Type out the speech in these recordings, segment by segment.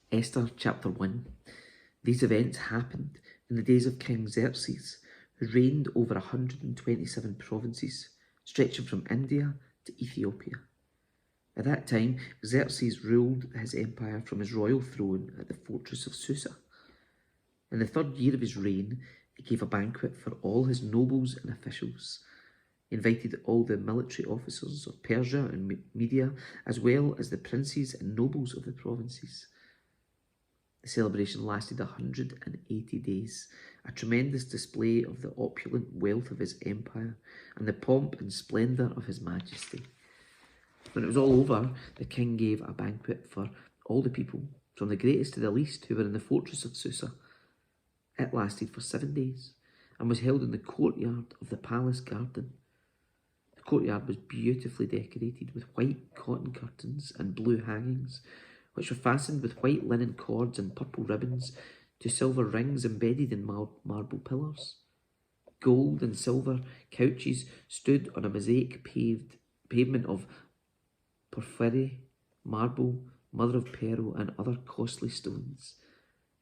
Esther chapter 1. These events happened in the days of King Xerxes, who reigned over 127 provinces, stretching from India to Ethiopia. At that time, Xerxes ruled his empire from his royal throne at the fortress of Susa. In the 3rd year of his reign, he gave a banquet for all his nobles and officials. He invited all the military officers of Persia and Media, as well as the princes and nobles of the provinces. The celebration lasted 180 days, a tremendous display of the opulent wealth of his empire and the pomp and splendour of his majesty. When it was all over, the king gave a banquet for all the people, from the greatest to the least, who were in the fortress of Susa. It lasted for 7 days and was held in the courtyard of the palace garden. The courtyard was beautifully decorated with white cotton curtains and blue hangings, which were fastened with white linen cords and purple ribbons to silver rings embedded in marble pillars. Gold and silver couches stood on a mosaic pavement of porphyry, marble, mother of pearl, and other costly stones.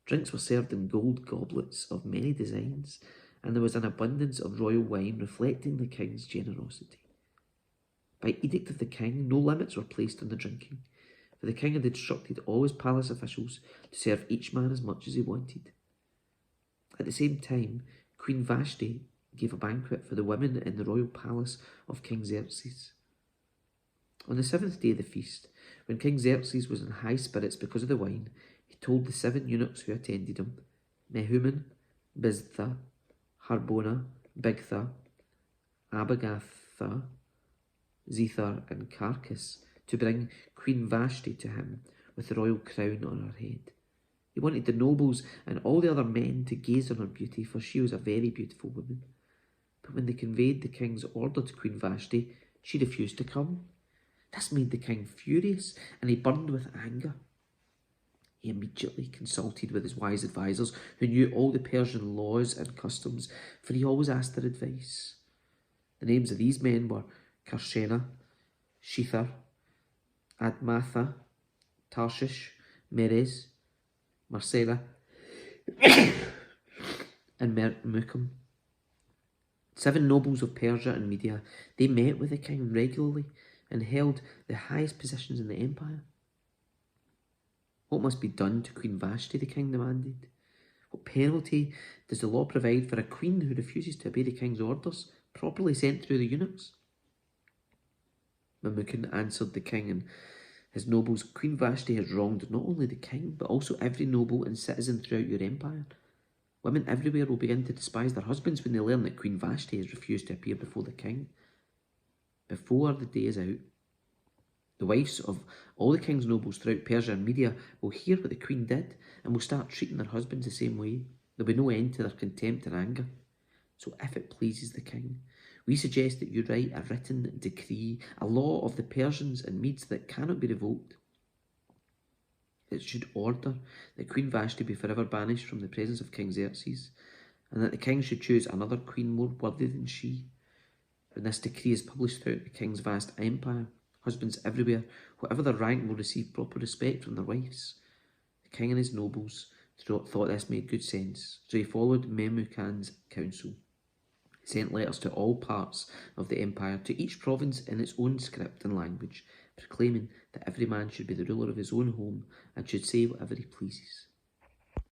Drinks were served in gold goblets of many designs, and there was an abundance of royal wine reflecting the king's generosity. By edict of the king, no limits were placed on the drinking, for the king had instructed all his palace officials to serve each man as much as he wanted. At the same time, Queen Vashti gave a banquet for the women in the royal palace of King Xerxes. On the 7th day of the feast, when King Xerxes was in high spirits because of the wine, he told the 7 eunuchs who attended him, Mehuman, Biztha, Harbona, Bigtha, Abigatha, Zethar, and Carcass, to bring Queen Vashti to him with the royal crown on her head. He wanted the nobles and all the other men to gaze on her beauty, for she was a very beautiful woman. But when they conveyed the king's order to Queen Vashti, she refused to come. This made the king furious, and he burned with anger. He immediately consulted with his wise advisors, who knew all the Persian laws and customs, for he always asked their advice. The names of these men were Karshena, Shethar, Admatha, Tarshish, Meres, Marcella, and Mukim. 7 nobles of Persia and Media, they met with the king regularly and held the highest positions in the empire. What must be done to Queen Vashti, the king demanded. What penalty does the law provide for a queen who refuses to obey the king's orders, properly sent through the eunuchs? Memucan answered the king and his nobles, Queen Vashti has wronged not only the king, but also every noble and citizen throughout your empire. Women everywhere will begin to despise their husbands when they learn that Queen Vashti has refused to appear before the king. Before the day is out, the wives of all the king's nobles throughout Persia and Media will hear what the queen did and will start treating their husbands the same way. There will be no end to their contempt and anger. So if it pleases the king, we suggest that you write a written decree, a law of the Persians and Medes that cannot be revoked. It should order that Queen Vashti be forever banished from the presence of King Xerxes, and that the king should choose another queen more worthy than she. When this decree is published throughout the king's vast empire, husbands everywhere, whatever their rank, will receive proper respect from their wives. The king and his nobles thought this made good sense, so he followed Memucan's counsel. He sent letters to all parts of the empire, to each province in its own script and language, proclaiming that every man should be the ruler of his own home and should say whatever he pleases.